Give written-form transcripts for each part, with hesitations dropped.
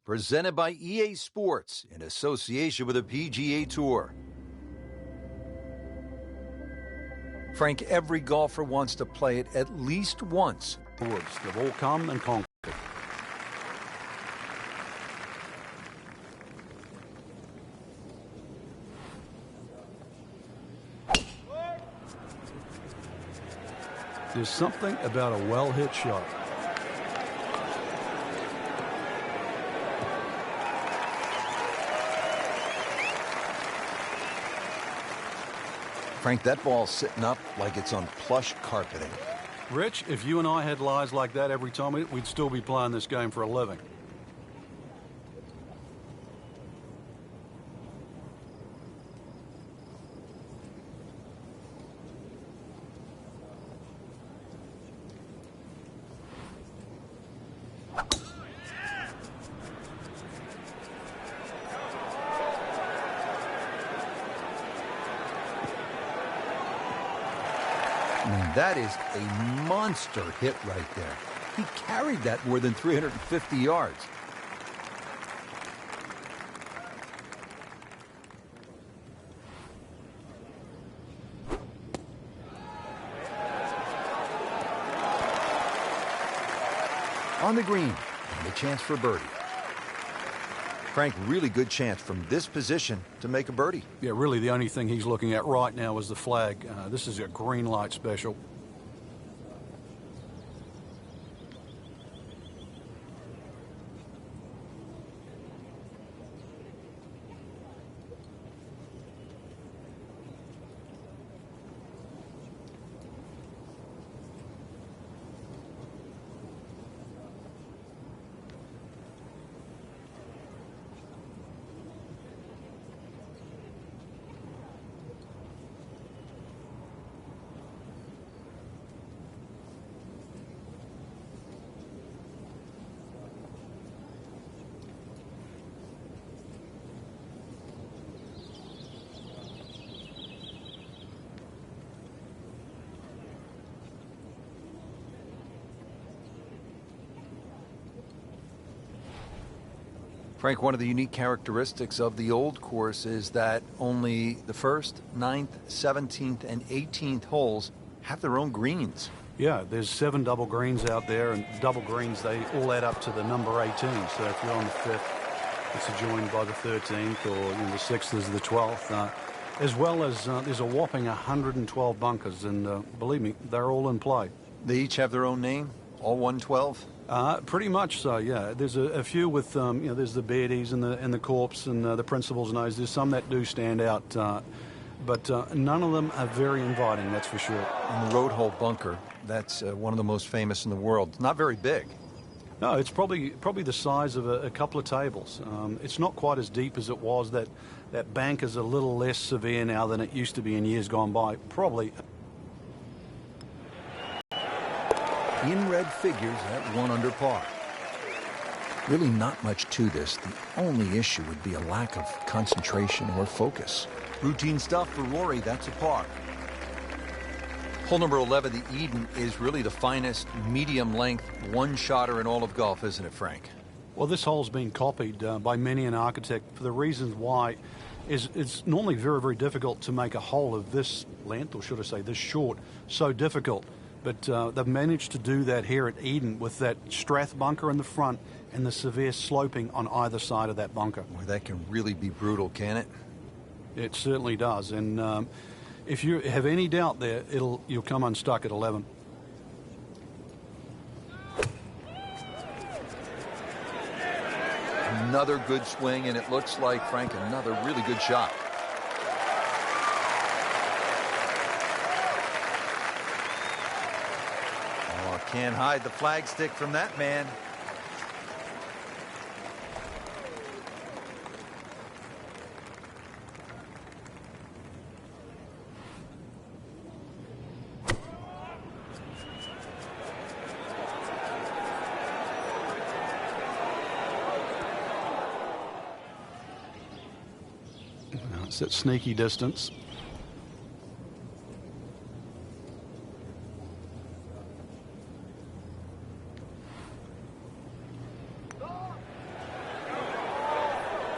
presented by EA Sports in association with the PGA Tour. Frank, every golfer wants to play it at least once. They've all come and conquered. There's something about a well-hit shot. Frank, that ball's sitting up like it's on plush carpeting. Rich, if you and I had lies like that every time, we'd still be playing this game for a living. That is a monster hit right there. He carried that more than 350 yards. On the green, and a chance for birdie. Frank, really good chance from this position to make a birdie. Yeah, really the only thing he's looking at right now is the flag. This is a green light special. Frank, one of the unique characteristics of the old course is that only the 1st, 9th, 17th, and 18th holes have their own greens. Yeah, there's 7 double greens out there, and double greens, they all add up to the number 18. So if you're on the 5th, it's adjoined by the 13th, or the 6th is the 12th. As well as there's a whopping 112 bunkers, and believe me, they're all in play. They each have their own name, all 112? Pretty much so, yeah. There's a few with, there's the Beardies and the Corps and the Principal's Nose. There's some that do stand out, but none of them are very inviting, that's for sure. And the Road Hole bunker, that's one of the most famous in the world. Not very big. No, it's probably the size of a couple of tables. It's not quite as deep as it was. That bank is a little less severe now than it used to be in years gone by, probably. In red figures at 1 under par. Really not much to this. The only issue would be a lack of concentration or focus. Routine stuff for Rory, that's a par. Hole number 11, the Eden, is really the finest medium-length one-shotter in all of golf, isn't it, Frank? Well, this hole's been copied by many an architect for the reasons why it's normally very, very difficult to make a hole of this length, or should I say this short, so difficult. But they've managed to do that here at Eden with that Strath bunker in the front and the severe sloping on either side of that bunker. Boy, that can really be brutal, can it? It certainly does. And if you have any doubt there, you'll come unstuck at 11. Another good swing, and it looks like, Frank, another really good shot. Can't hide the flagstick from that man. It's that sneaky distance.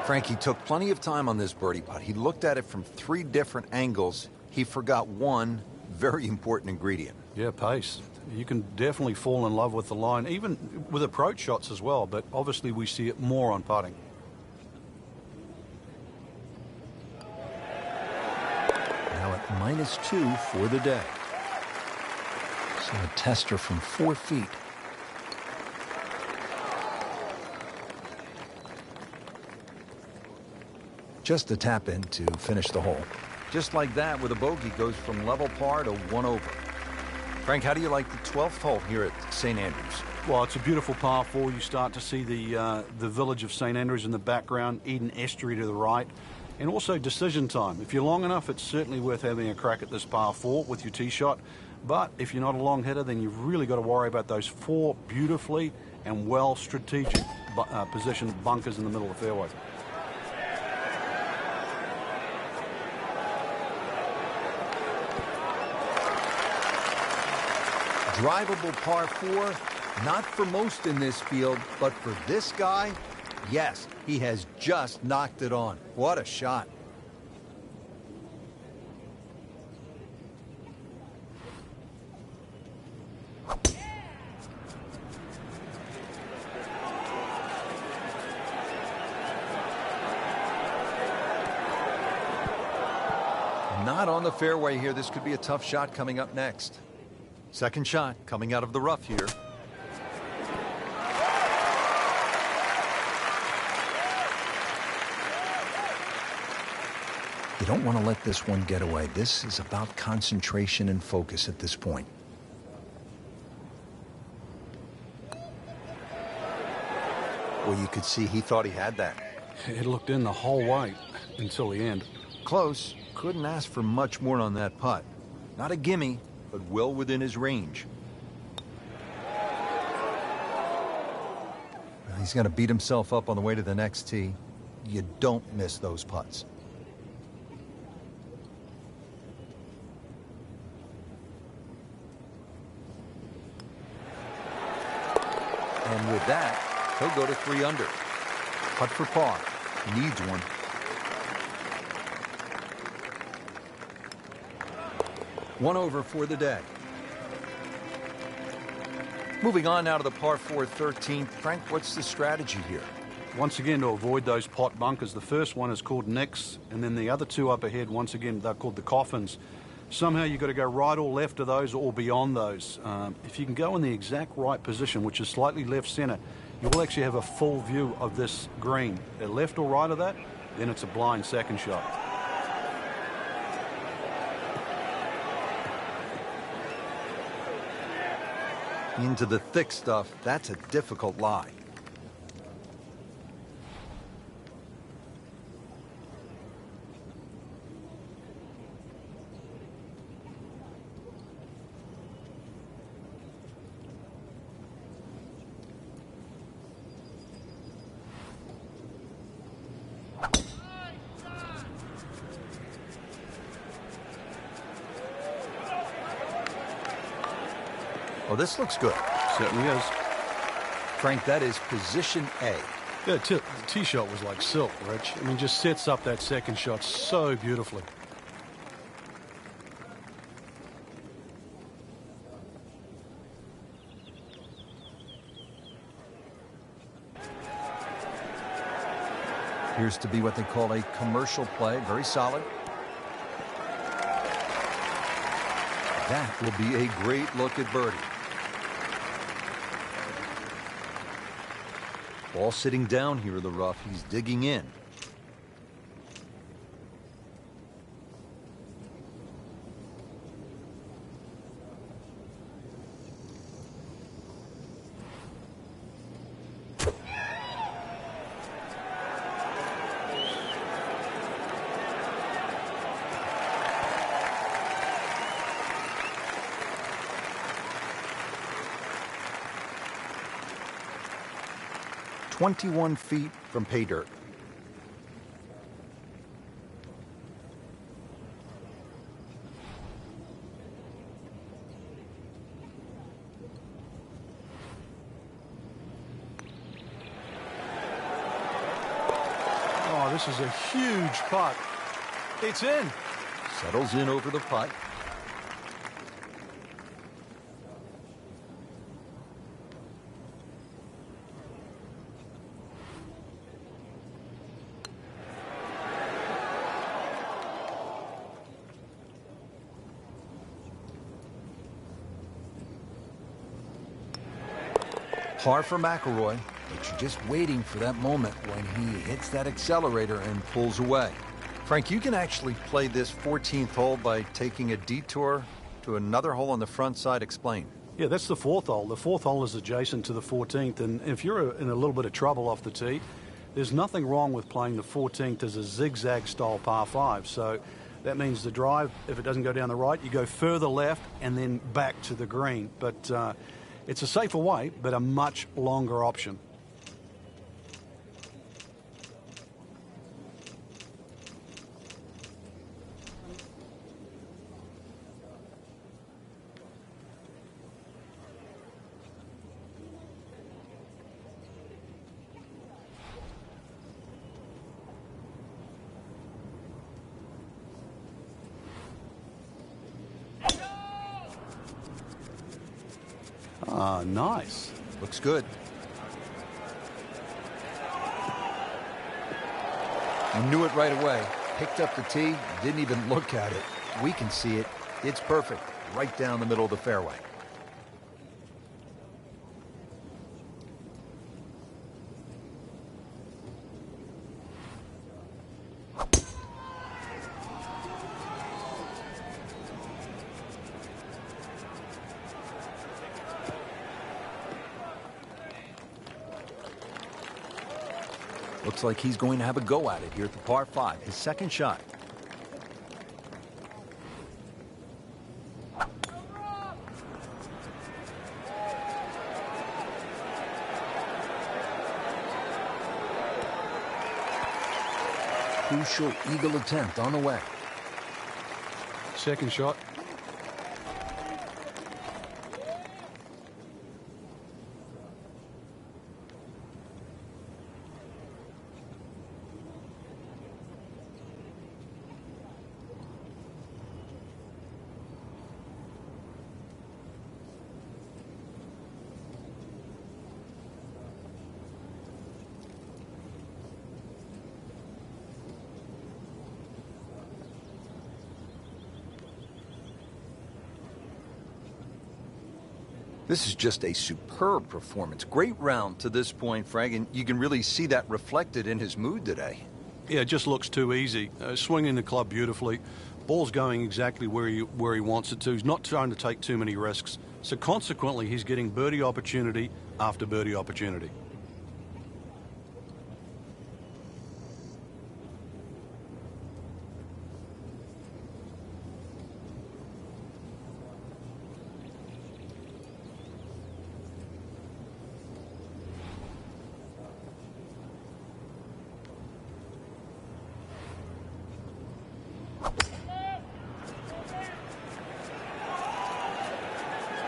Frankie took plenty of time on this birdie putt. He looked at it from 3 different angles. He forgot one very important ingredient. Yeah, pace. You can definitely fall in love with the line, even with approach shots as well, but obviously we see it more on putting. Now at -2 for the day. So a tester from 4 feet. Just a tap in to finish the hole. Just like that, with a bogey, goes from level par to 1 over. Frank, how do you like the 12th hole here at St. Andrews? Well, it's a beautiful par 4. You start to see the village of St. Andrews in the background, Eden Estuary to the right, and also decision time. If you're long enough, it's certainly worth having a crack at this par 4 with your tee shot. But if you're not a long hitter, then you've really got to worry about those 4 beautifully and well strategic positioned bunkers in the middle of the fairway. Drivable par 4, not for most in this field, but for this guy, yes, he has just knocked it on. What a shot. Not on the fairway here. This could be a tough shot coming up next. Second shot coming out of the rough here. You don't want to let this one get away. This is about concentration and focus at this point. Well, you could see he thought he had that. It looked in the whole way until the end. Close. Couldn't ask for much more on that putt. Not a gimme, but well within his range. He's going to beat himself up on the way to the next tee. You don't miss those putts. And with that, he'll go to 3 under. Putt for par. He needs one. One over for the day. Moving on now to the par 4 13th. Frank, what's the strategy here? Once again, to avoid those pot bunkers, the first one is called nicks, and then the other 2 up ahead, once again, they're called the coffins. Somehow you've got to go right or left of those or beyond those. If you can go in the exact right position, which is slightly left center, you will actually have a full view of this green. At left or right of that, then it's a blind second shot. Into the thick stuff, that's a difficult lie. Oh, this looks good. Certainly is. Frank, that is position A. Yeah, the tee shot was like silk, Rich. I mean, just sets up that second shot so beautifully. Appears to be what they call a commercial play. Very solid. That will be a great look at birdie. Ball sitting down here in the rough. He's digging in. "21 feet from pay dirt." Oh, this is a huge putt. It's in. Settles in over the putt. Par for McIlroy, but you're just waiting for that moment when he hits that accelerator and pulls away. Frank, you can actually play this 14th hole by taking a detour to another hole on the front side. Explain. Yeah, that's the 4th hole. The 4th hole is adjacent to the 14th, and if you're in a little bit of trouble off the tee, there's nothing wrong with playing the 14th as a zigzag style par 5. So that means the drive, if it doesn't go down the right, you go further left and then back to the green. But it's a safer way, but a much longer option. Ah, nice. Looks good. You knew it right away. Picked up the tee, didn't even look at it. We can see it. It's perfect. Right down the middle of the fairway. Looks like he's going to have a go at it here at the par 5, his second shot. Crucial eagle attempt on the way. Second shot. This is just a superb performance. Great round to this point, Frank, and you can really see that reflected in his mood today. Yeah, it just looks too easy. Swinging the club beautifully. Ball's going exactly where he wants it to. He's not trying to take too many risks. So consequently, he's getting birdie opportunity after birdie opportunity.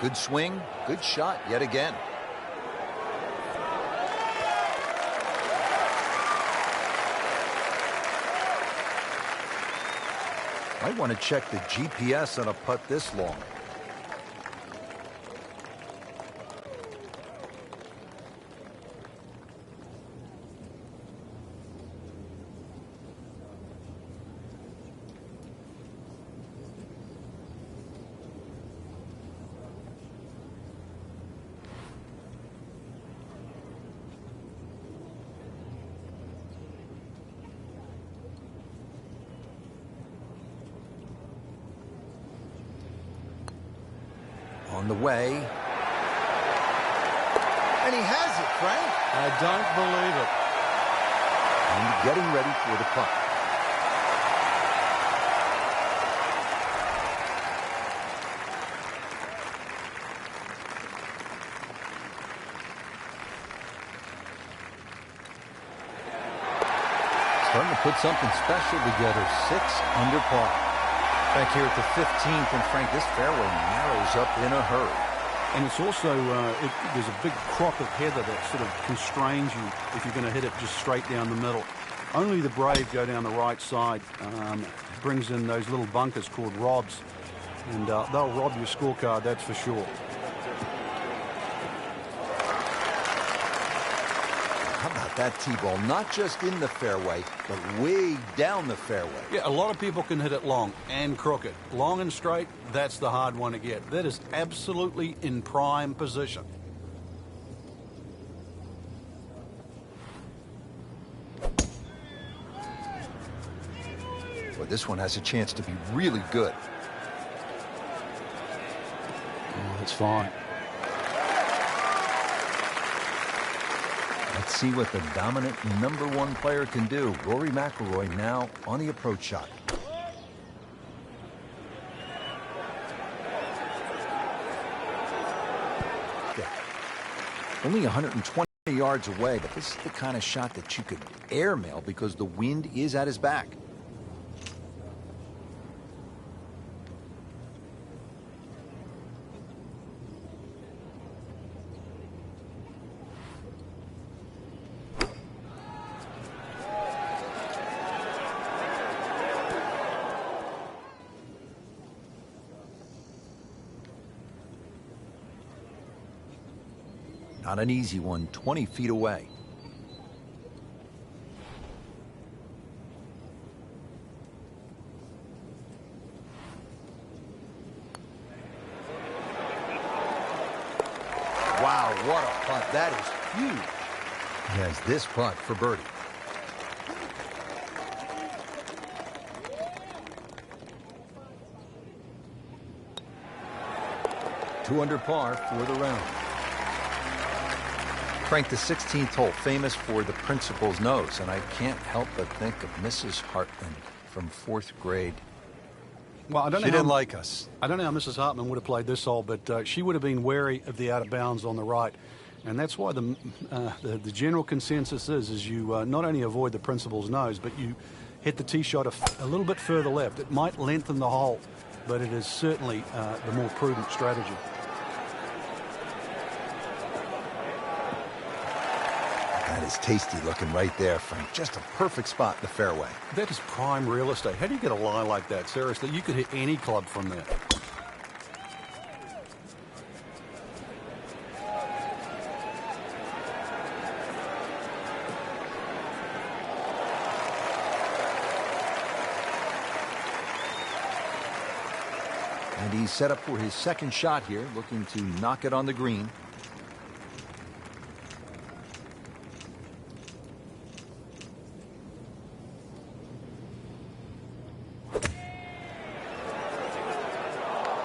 Good swing, good shot yet again. Might want to check the GPS on a putt this long. On the way. And he has it, Frank. I don't believe it. And getting ready for the putt. Starting to put something special together. 6 under par. Back here at the 15th, and Frank, this fairway narrows up in a hurry. And it's also, there's a big crop of heather that sort of constrains you if you're going to hit it just straight down the middle. Only the brave go down the right side. Brings in those little bunkers called robs, and they'll rob your scorecard, that's for sure. How about that T-ball? Not just in the fairway, but way down the fairway. Yeah, a lot of people can hit it long and crooked. Long and straight, that's the hard one to get. That is absolutely in prime position. Well, this one has a chance to be really good. Oh, that's fine. Let's see what the dominant #1 player can do. Rory McIlroy now on the approach shot. Okay. Only 120 yards away, but this is the kind of shot that you could airmail because the wind is at his back. Not an easy one, 20 feet away. Wow, what a putt. That is huge. He has this putt for birdie. Two under par for the round. Frank, the 16th hole, famous for the principal's nose, and I can't help but think of Mrs. Hartman from 4th grade. Well, She didn't like us. I don't know how Mrs. Hartman would have played this hole, but she would have been wary of the out of bounds on the right. And that's why the general consensus is you not only avoid the principal's nose, but you hit the tee shot a little bit further left. It might lengthen the hole, but it is certainly the more prudent strategy. That is tasty looking right there, Frank. Just a perfect spot in the fairway. That is prime real estate. How do you get a lie like that? Seriously, you could hit any club from there. And he's set up for his second shot here, looking to knock it on the green.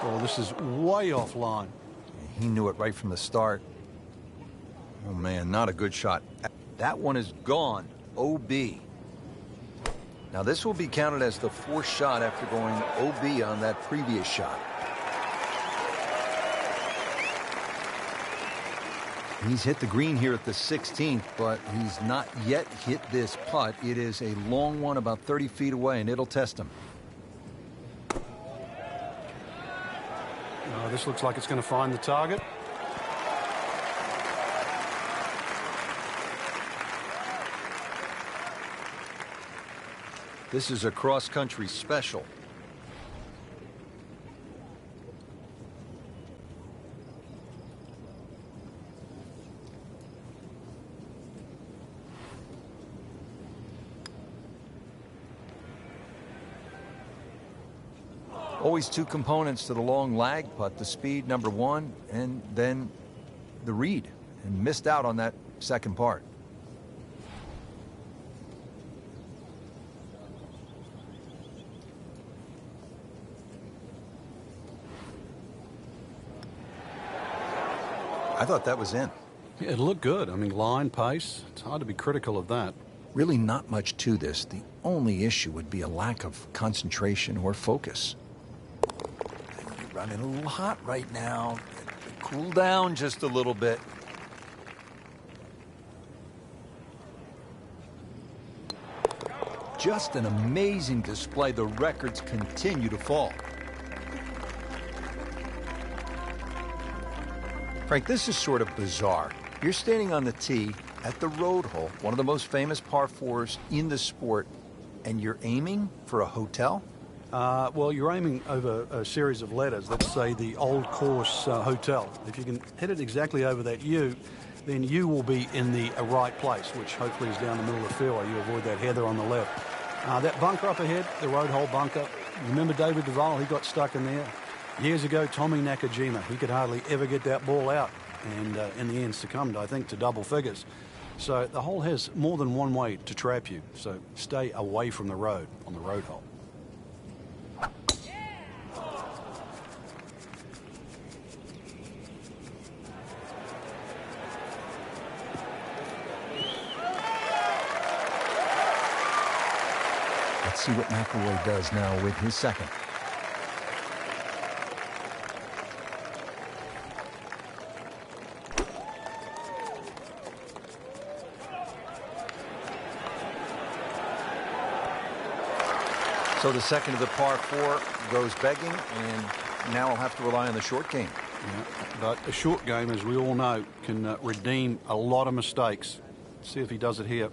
Oh, this is way offline. He knew it right from the start. Oh, man, not a good shot. That one is gone. OB. Now, this will be counted as the 4th shot after going OB on that previous shot. He's hit the green here at the 16th, but he's not yet hit this putt. It is a long one about 30 feet away, and it'll test him. This looks like it's going to find the target. This is a cross-country special. Always two components to the long lag putt, the speed, #1, and then the read, and missed out on that second part. I thought that was in. Yeah, it looked good. I mean, line, pace, it's hard to be critical of that. Really not much to this. The only issue would be a lack of concentration or focus. You're running a little hot right now. Cool down just a little bit. Just an amazing display. The records continue to fall. Frank, this is sort of bizarre. You're standing on the tee, at the road hole, one of the most famous par fours in the sport, and you're aiming for a hotel? Well, you're aiming over a series of letters that say the Old Course Hotel. If you can hit it exactly over that U, then you will be in the right place, which hopefully is down the middle of the fairway. You avoid that heather on the left. That bunker up ahead, the road hole bunker, remember David Duval? He got stuck in there. Years ago, Tommy Nakajima, he could hardly ever get that ball out, and in the end succumbed, I think, to double figures. So the hole has more than one way to trap you, so stay away from the road on the road hole. Let's see what McIlroy does now with his second. So the second of the par four goes begging, and now I'll have to rely on the short game. Yeah, but a short game, as we all know, can redeem a lot of mistakes. Let's see if he does it here.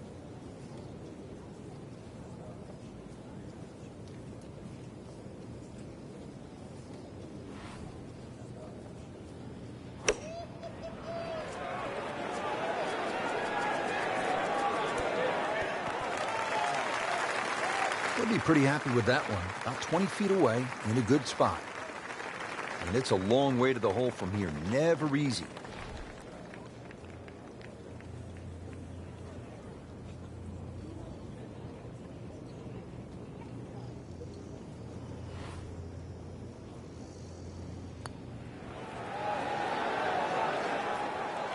He'll be pretty happy with that one. About 20 feet away in a good spot. And it's a long way to the hole from here. Never easy.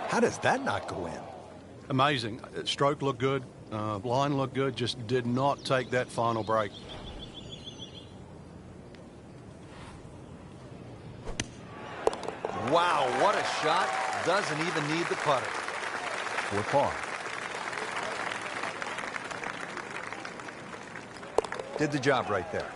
How does that not go in? Amazing. Stroke looked good. Line looked good. Just did not take that final break. Wow, what a shot. Doesn't even need the putter. For par. Did the job right there.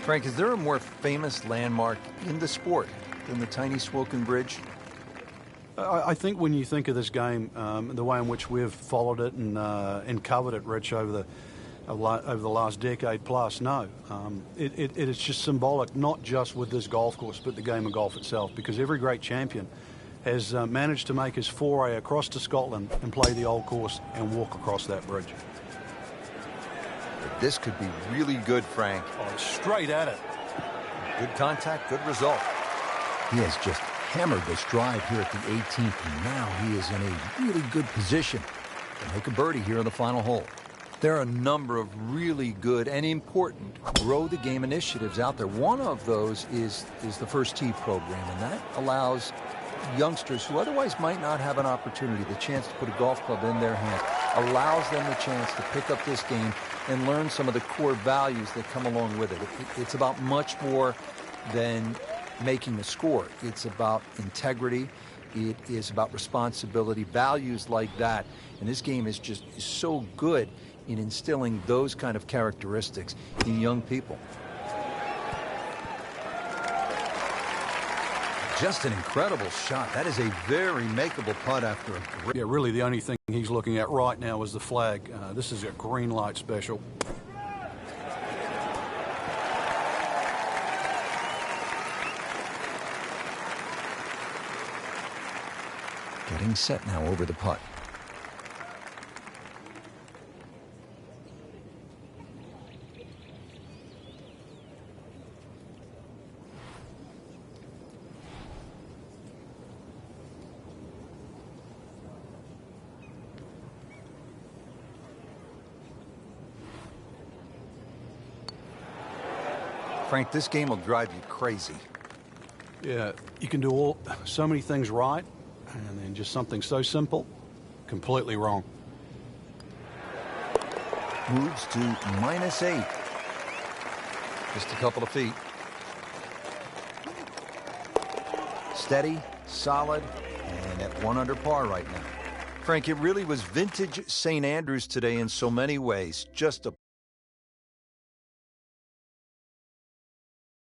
Frank, is there a more famous landmark in the sport than the tiny Swoken Bridge? I think when you think of this game, the way in which we've followed it and covered it, Rich, over the last decade plus, no. It is just symbolic, not just with this golf course, but the game of golf itself, because every great champion has managed to make his foray across to Scotland and play the old course and walk across that bridge. But this could be really good, Frank. Oh, straight at it. Good contact, good result. He has just hammered this drive here at the 18th, and now he is in a really good position to make a birdie here on the final hole. There are a number of really good and important grow the game initiatives out there. One of those is the First Tee program, and that allows youngsters who otherwise might not have an opportunity, the chance to put a golf club in their hand, allows them the chance to pick up this game and learn some of the core values that come along with it. It's about much more than making the score. It's about integrity. It is about responsibility, values like that. And this game is so good in instilling those kind of characteristics in young people. Just an incredible shot. That is a very makeable putt after a great... Yeah, really the only thing he's looking at right now is the flag. This is a green light special. Getting set now over the putt. Frank, this game will drive you crazy. Yeah, you can do so many things right, and then just something so simple, completely wrong. Moves to -8. Just a couple of feet. Steady, solid, and at 1 under par right now. Frank, it really was vintage St. Andrews today in so many ways. Just a